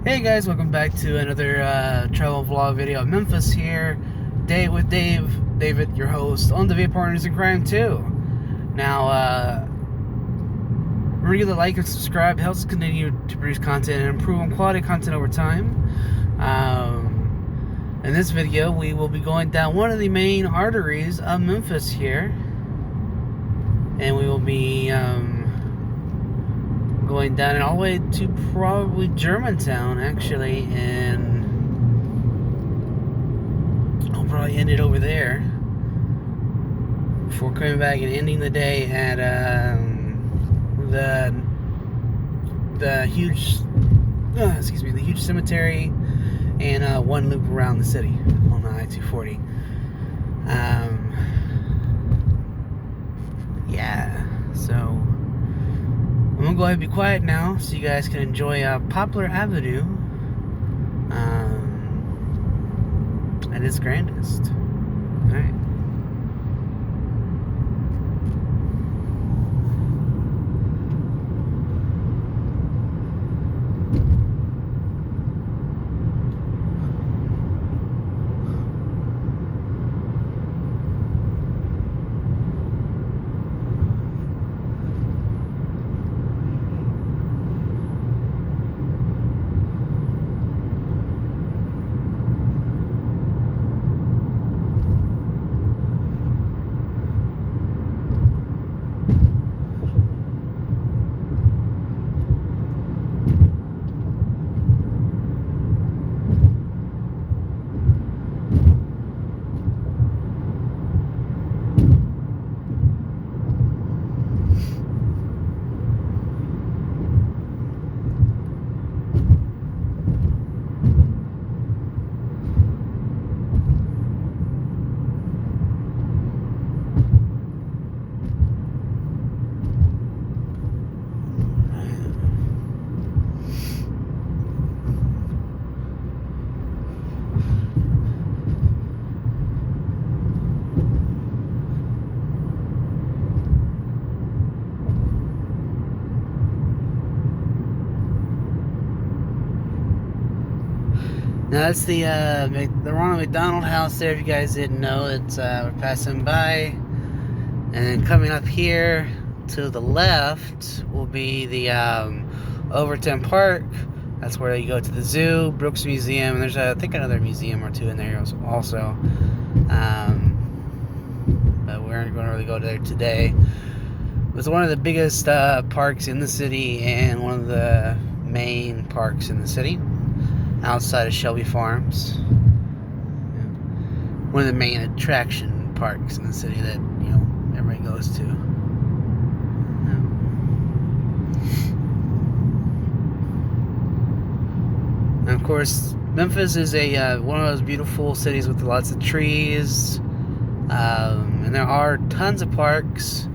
Hey guys, welcome back to another travel vlog video of Memphis here. Day with David, your host on the V Partners in Crime too. Now, remember to like and subscribe. It helps us continue to produce content and improve on quality content over time. In this video, we will be going down one of the main arteries of Memphis here, and we will be going down and all the way to probably Germantown, actually, and I'll probably end it over there before coming back and ending the day at the huge the huge cemetery and one loop around the city on I-240. Yeah, so I'm gonna go ahead and be quiet now so you guys can enjoy Poplar Avenue at its grandest. Alright. Now that's the Ronald McDonald House there. If you guys didn't know, it's we're passing by, and then coming up here to the left will be the Overton Park. That's where you go to the zoo, Brooks Museum, and there's I think another museum or two in there also. But we aren't going to really go there today. It's one of the biggest parks in the city and one of the main parks in the city, outside of Shelby Farms. One of the main attraction parks in the city that, you know, everybody goes to. And of course, Memphis is a one of those beautiful cities with lots of trees, and there are tons of parks.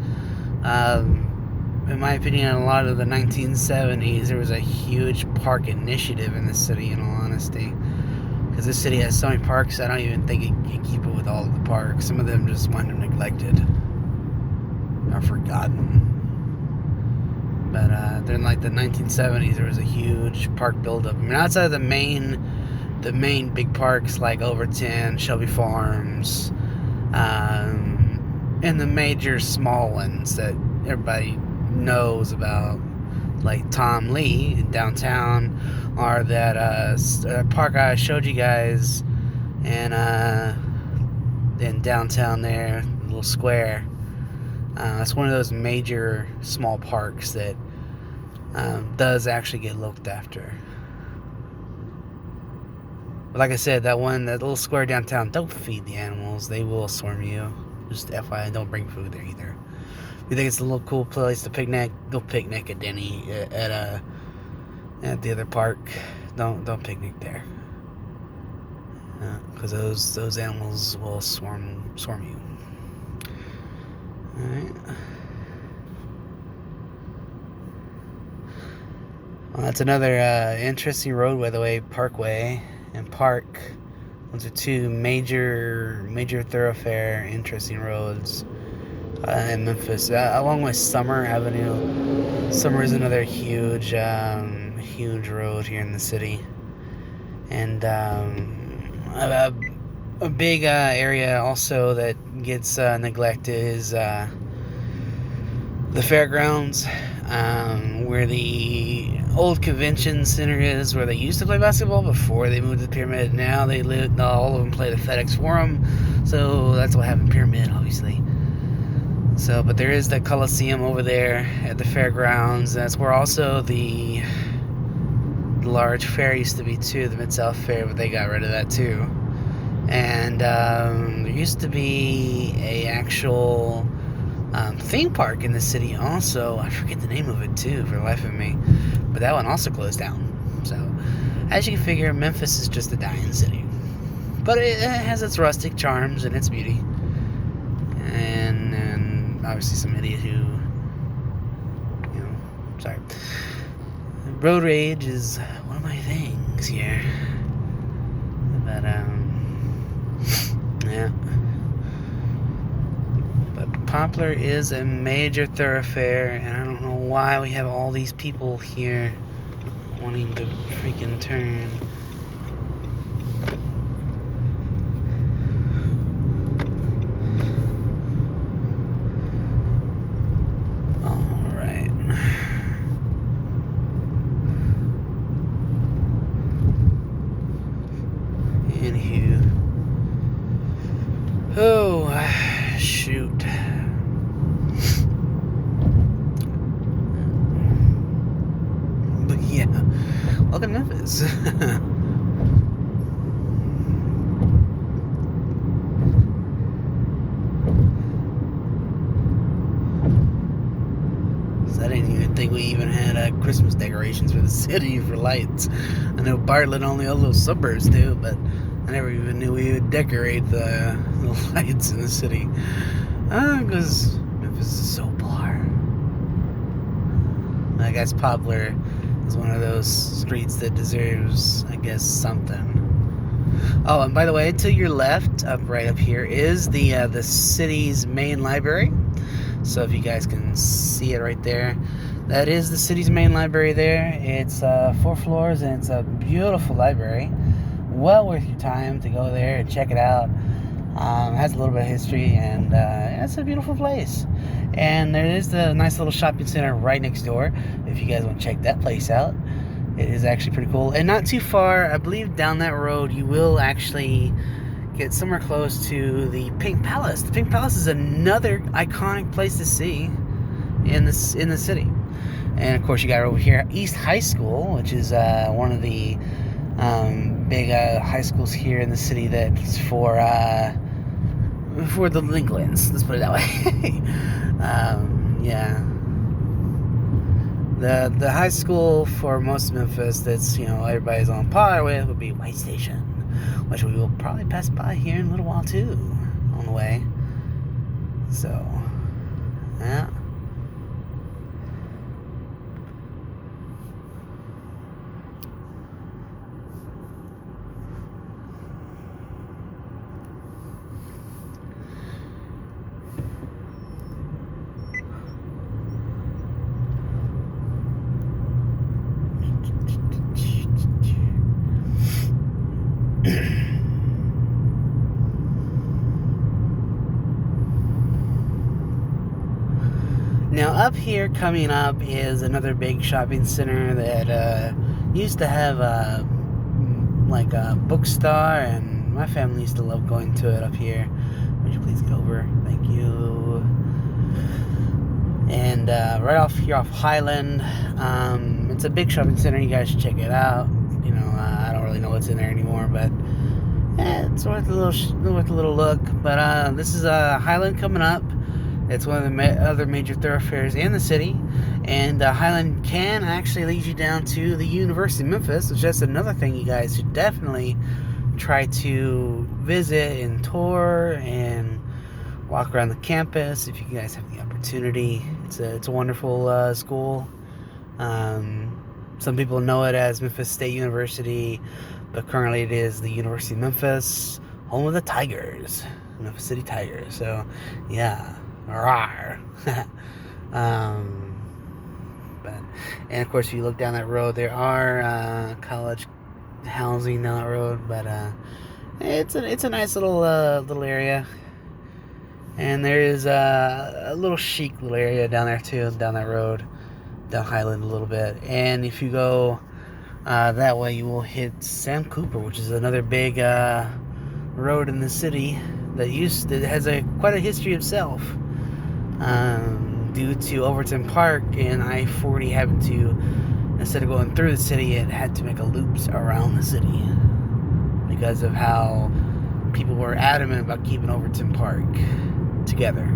In my opinion, in a lot of the 1970s, there was a huge park initiative in the city, in all honesty. Because this city has so many parks, I don't even think it can keep up with all of the parks. Some of them just went neglected or forgotten. But during like the 1970s, there was a huge park buildup. I mean, outside of the main big parks like Overton, Shelby Farms, and the major small ones that everybody knows about, like Tom Lee in downtown, or that park I showed you guys, and in downtown there, a little square. It's one of those major small parks that does actually get looked after. But like I said, that little square downtown, don't feed the animals; they will swarm you. Just FYI, don't bring food there either. If you think it's a little cool place to picnic, go picnic at Denny at the other park. Don't picnic there, because those animals will swarm you. All right. Well, that's another interesting road, by the way, Parkway and Park. Those are two major thoroughfare, interesting roads in Memphis, along with Summer Avenue. Summer is another huge road here in the city. And a big area also that gets neglected is the fairgrounds, where the old convention center is, where they used to play basketball before they moved to the Pyramid. Now all of them play the FedEx Forum, so that's what happened. Pyramid, obviously. So, but there is the Coliseum over there at the fairgrounds. That's where also the large fair used to be too, the Mid-South Fair, but they got rid of that too. And there used to be a actual theme park in the city also. I forget the name of it too for the life of me, but that one also closed down. So as you can figure, Memphis is just a dying city, but it has its rustic charms and its beauty, and obviously some idiot who, sorry, road rage is one of my things here. But yeah. But Poplar is a major thoroughfare, and I don't know why we have all these people here wanting to freaking turn. Alright. Anywho. Oh, shoot. But yeah, welcome to Memphis. So I didn't even think we even had Christmas decorations for the city for lights. I know Bartlett only all those suburbs do, but I never even knew we would decorate the lights in the city. Because Memphis is so poor. I guess Poplar is one of those streets that deserves, I guess, something. Oh, and by the way, to your left, right up here, is the city's main library. So if you guys can see it right there, that is the city's main library there. It's 4 floors, and it's a beautiful library. Well worth your time to go there and check it out. It has a little bit of history, and it's a beautiful place. And there is the nice little shopping center right next door, if you guys want to check that place out. It is actually pretty cool. And not too far, I believe down that road, you will actually get somewhere close to the Pink Palace. The Pink Palace is another iconic place to see in the city. And of course, you got over here East High School, which is one of the big high schools here in the city that's for the delinquents. Let's put it that way. Yeah. The high school for most of Memphis that's, everybody's on par with would be White Station, which we will probably pass by here in a little while too on the way. So, yeah. Now up here coming up is another big shopping center that used to have a bookstore, and my family used to love going to it up here. Would you please get over? Thank you. And right off here off Highland, it's a big shopping center. You guys should check it out. I don't really know what's in there anymore, but it's worth a little look. But this is Highland coming up. It's one of the other major thoroughfares in the city, and Highland can actually lead you down to the University of Memphis, which is another thing you guys should definitely try to visit and tour and walk around the campus if you guys have the opportunity. It's a wonderful school. Some people know it as Memphis State University, but currently it is the University of Memphis, home of the Tigers, Memphis City Tigers. So, yeah. Rawr. And of course, if you look down that road, there are college housing down that road, but it's a nice little area. And there is a little chic little area down there too, down that road, down Highland a little bit. And if you go that way, you will hit Sam Cooper, which is another big road in the city that has quite a history itself. Due to Overton Park and I-40 having to, instead of going through the city, it had to make a loop around the city because of how people were adamant about keeping Overton Park together.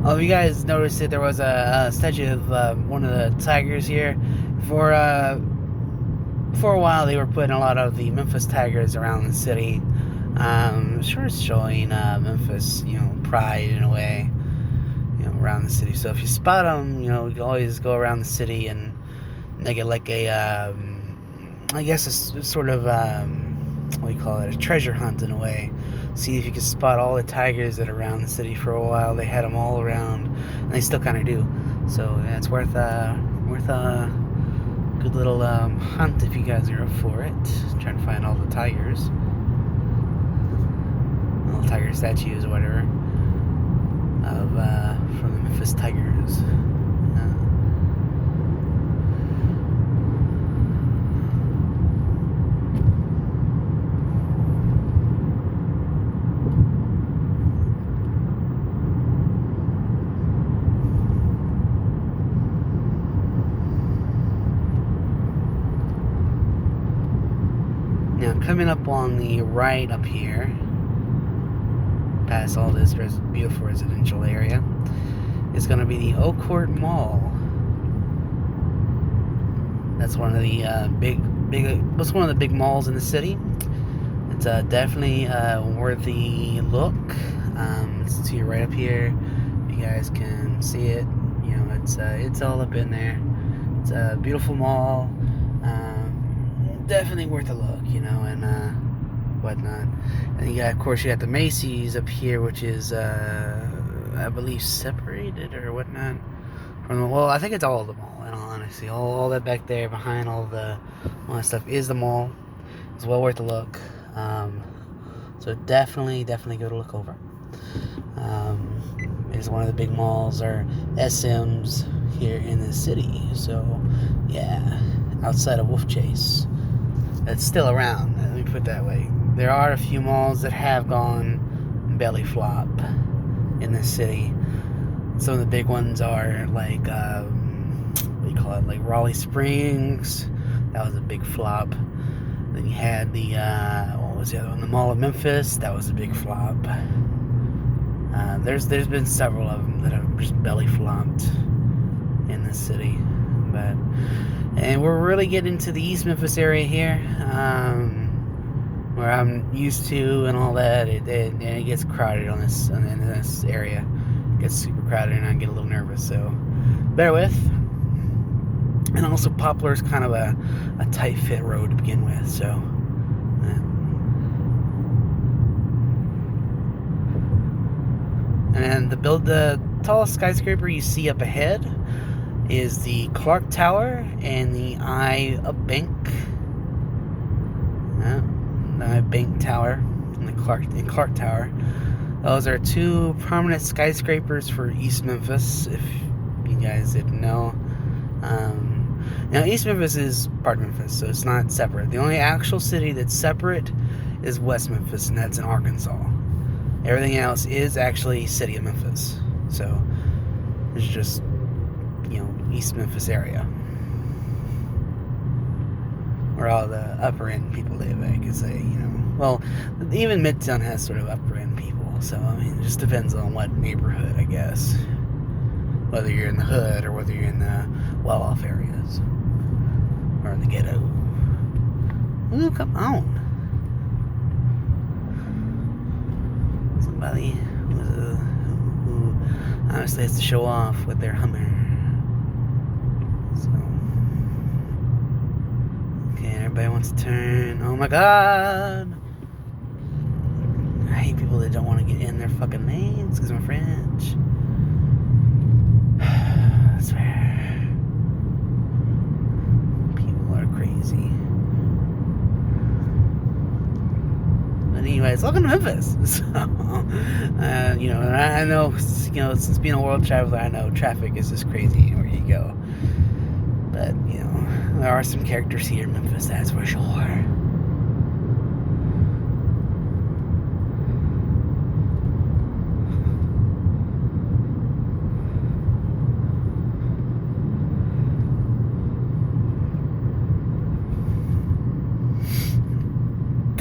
Oh, you guys noticed that there was a statue of one of the tigers here. For a while, they were putting a lot of the Memphis tigers around the city, sort of showing Memphis, pride in a way, around the city. So if you spot them, you can always go around the city and make it like a, I guess a sort of, what do you call it, a treasure hunt in a way. See if you can spot all the tigers that are around the city. For a while they had them all around, and they still kind of do. So yeah, it's worth a good little hunt if you guys are up for it. Trying to find all the tigers, little tiger statues or whatever of from the Memphis Tigers. Now, coming up on the right up here, past all this beautiful residential area, is going to be the Oak Court Mall. That's one of the it's one of the big malls in the city. It's definitely worth the look. It's to your right up here. You guys can see it. It's all up in there. It's a beautiful mall. Definitely worth a look, and whatnot. And of course, you got the Macy's up here, which is, I believe, separated or whatnot from the. Well, I think it's all of the mall. In all honesty, all that back there behind all that stuff is the mall. It's well worth a look. So definitely go to look over. It's one of the big malls or SMs here in the city. So yeah, outside of Wolf Chase. That's still around, let me put it that way. There are a few malls that have gone belly flop in the city. Some of the big ones are like, what do you call it, like Raleigh Springs. That was a big flop. Then you had the, what was the other one? The Mall of Memphis. That was a big flop. There's been several of them that have just belly flopped in the city. And we're really getting into the East Memphis area here, where I'm used to and all that. It gets crowded in this area. It gets super crowded, and I get a little nervous. So bear with. And also, Poplar's kind of a tight fit road to begin with. So. And the tallest skyscraper you see up ahead is the Clark Tower and the I Bank. The I Bank Tower and the Clark Tower. Those are two prominent skyscrapers for East Memphis, if you guys didn't know. Now, East Memphis is part of Memphis, so it's not separate. The only actual city that's separate is West Memphis, and that's in Arkansas. Everything else is actually city of Memphis. So it's just, East Memphis area, where all the upper end people live. I could say, well, even Midtown has sort of upper end people. So it just depends on what neighborhood, I guess. Whether you're in the hood or whether you're in the well-off areas or in the ghetto. Ooh, come on! Somebody who honestly has to show off with their Hummer. So, okay, everybody wants to turn. Oh my God! I hate people that don't want to get in their fucking lanes because I'm French. I swear. People are crazy. But anyways, welcome to Memphis. So, I know, since being a world traveler, I know traffic is just crazy where you go. But, there are some characters here in Memphis, that's for sure.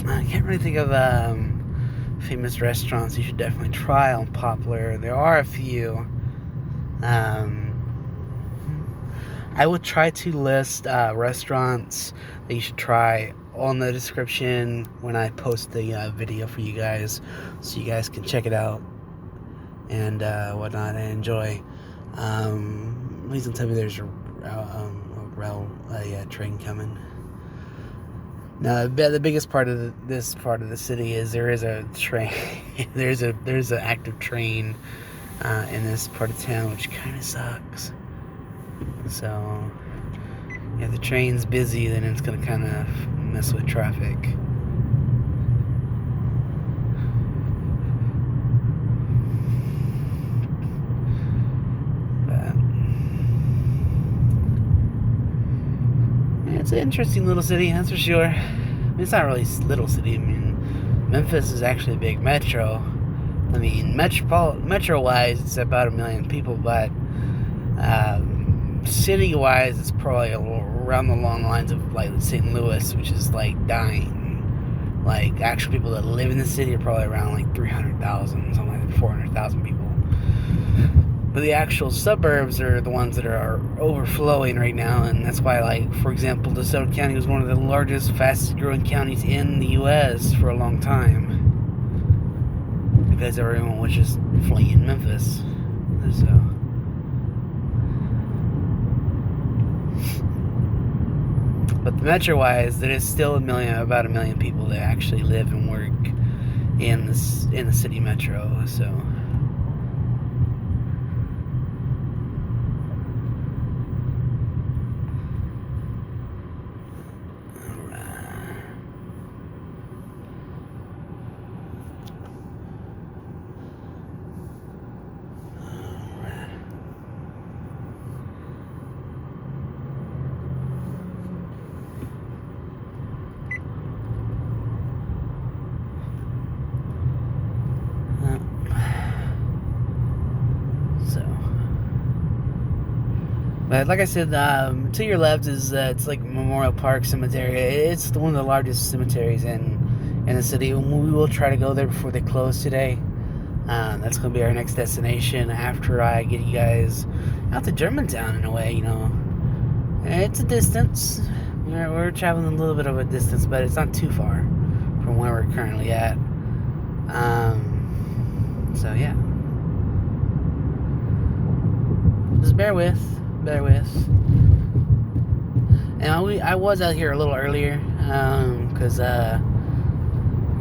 I can't really think of famous restaurants you should definitely try on Poplar. There are a few. I would try to list restaurants that you should try on the description when I post the video for you guys, so you guys can check it out and whatnot and enjoy. Please don't tell me there's a train coming. Now, the biggest part of this part of the city is there is a train. there's an active train in this part of town, which kind of sucks. So, if the train's busy, then it's gonna kind of mess with traffic. But it's an interesting little city, that's for sure. It's not really a little city. Memphis is actually a big metro. Metro-wise, it's about 1 million people, but city-wise, it's probably around the long lines of like St. Louis, which is like dying. Like, actual people that live in the city are probably around like 300,000, something like 400,000 people. But the actual suburbs are the ones that are overflowing right now, and that's why, like, for example, DeSoto County was one of the largest, fastest-growing counties in the U.S. for a long time, because everyone was just fleeing Memphis. So, but the metro-wise, there is still about 1 million people that actually live and work in the city metro. So. But like I said, to your left is it's like Memorial Park Cemetery. It's one of the largest cemeteries in the city. We will try to go there before they close today. That's going to be our next destination after I get you guys out to Germantown in a way. It's a distance. We're traveling a little bit of a distance, but it's not too far from where we're currently at. So yeah, just bear with. And I was out here a little earlier, because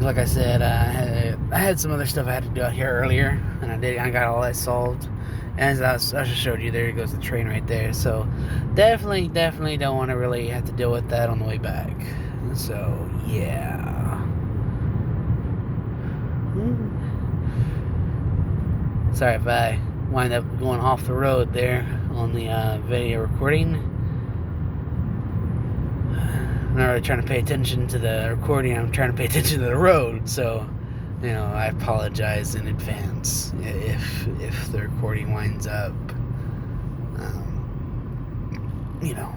like I said, I had some other stuff I had to do out here earlier, and I got all that solved. And as I just showed you, there goes the train right there. So definitely don't want to really have to deal with that on the way back. So yeah. Sorry if I wind up going off the road there on the video recording. not really trying to pay attention to the recording. I'm trying to pay attention to the road. So, you know, I apologize in advance if the recording winds up, you know.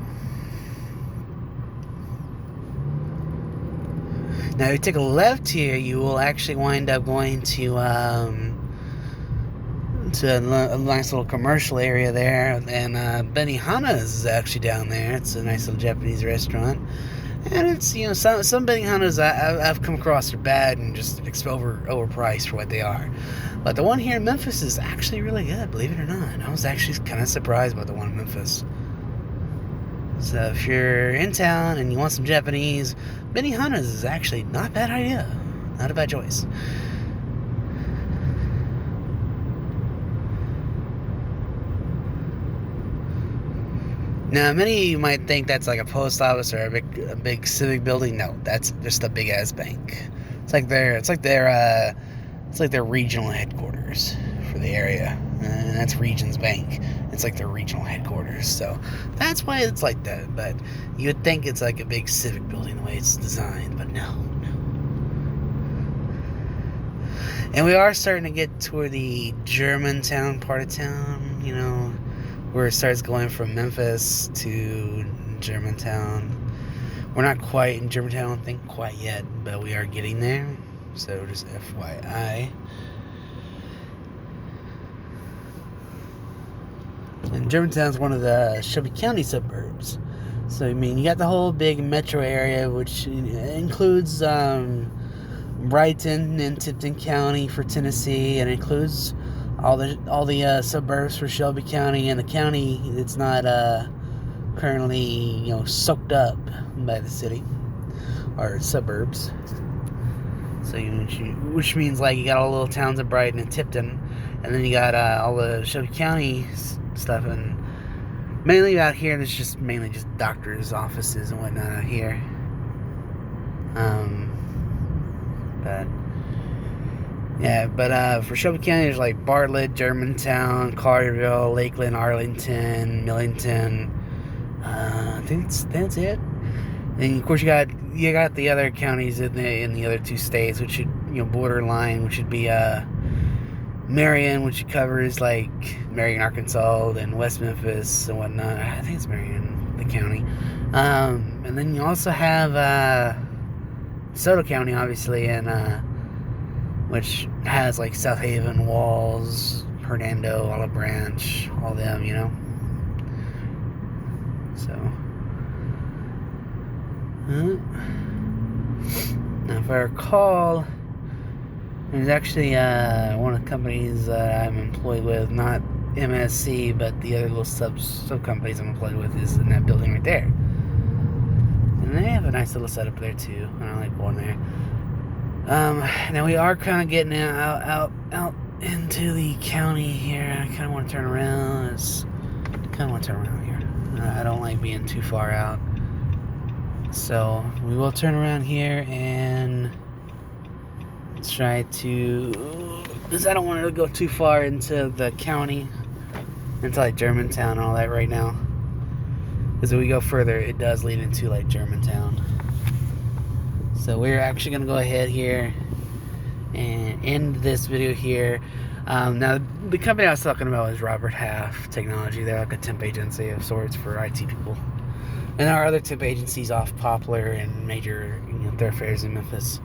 Now, if you take a left here, you will actually wind up going to a nice little commercial area there, and Benihana's is actually down there. It's a nice little Japanese restaurant, and it's, you know, some Benihana's I've come across are bad and just overpriced for what they are, but the one here in Memphis is actually really good, believe it or not. I was actually kind of surprised about the one in Memphis. So if you're in town and you want some Japanese, Benihana's is actually not a bad idea, not a bad choice. Now, many of you might think that's like a post office or a big civic building. No, that's just a big ass bank. It's like their regional headquarters for the area, and that's Regions Bank. It's like their regional headquarters, so that's why it's like that. But you would think it's like a big civic building the way it's designed, but no. And we are starting to get toward the Germantown part of town, you know, where it starts going from Memphis to Germantown. We're not quite in Germantown, I don't think, quite yet, but we are getting there. So just FYI. And Germantown's one of the Shelby County suburbs. So, I mean, you got the whole big metro area, which includes Brighton and Tipton County for Tennessee, and includes all the suburbs for Shelby County, and the county it's not currently, you know, soaked up by the city or suburbs. So which means like you got all the little towns of Brighton and Tipton, and then you got all the Shelby County stuff, and mainly out here there's just mainly just doctors' offices and whatnot out here. But for Shelby County, there's like Bartlett, Germantown, Carterville, Lakeland, Arlington, Millington. I think that's it. And of course, you got the other counties in the other two states, which should, you know, borderline, which would be Marion, which covers like Marion, Arkansas, and West Memphis and whatnot. I think it's Marion, the county. And then you also have DeSoto County, obviously, and which has like South Haven, Walls, Hernando, Olive Branch, all them, you know. So, now if I recall, there's actually one of the companies I'm employed with, not MSC, but the other little sub companies I'm employed with is in that building right there. And they have a nice little setup there too. I like going there. Now we are kind of getting out into the county here. I kind of want to turn around. Here. I don't like being too far out. So we will turn around here and try to, because I don't want to go too far into the county, into like Germantown and all that right now. Because if we go further, it does lead into like Germantown. So we're actually going to go ahead here and end this video here. Now, the company I was talking about is Robert Half Technology. They're like a temp agency of sorts for IT people. And there are other temp agencies off Poplar and major, you know, thoroughfares in Memphis.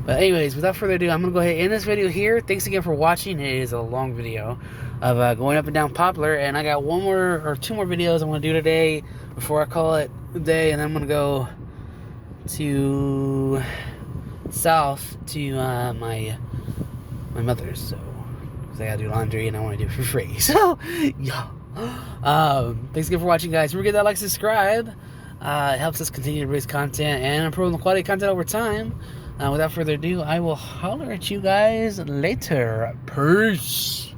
But anyways, without further ado, I'm going to go ahead and end this video here. Thanks again for watching. It is a long video of going up and down Poplar. And I got two more videos I'm going to do today before I call it a day. And then I'm going to go to south to my mother's. So, because I got to do laundry and I want to do it for free. So, yeah. Thanks again for watching, guys. Remember to get that like, subscribe. It helps us continue to release content and improve the quality of content over time. Without further ado, I will holler at you guys later. Peace.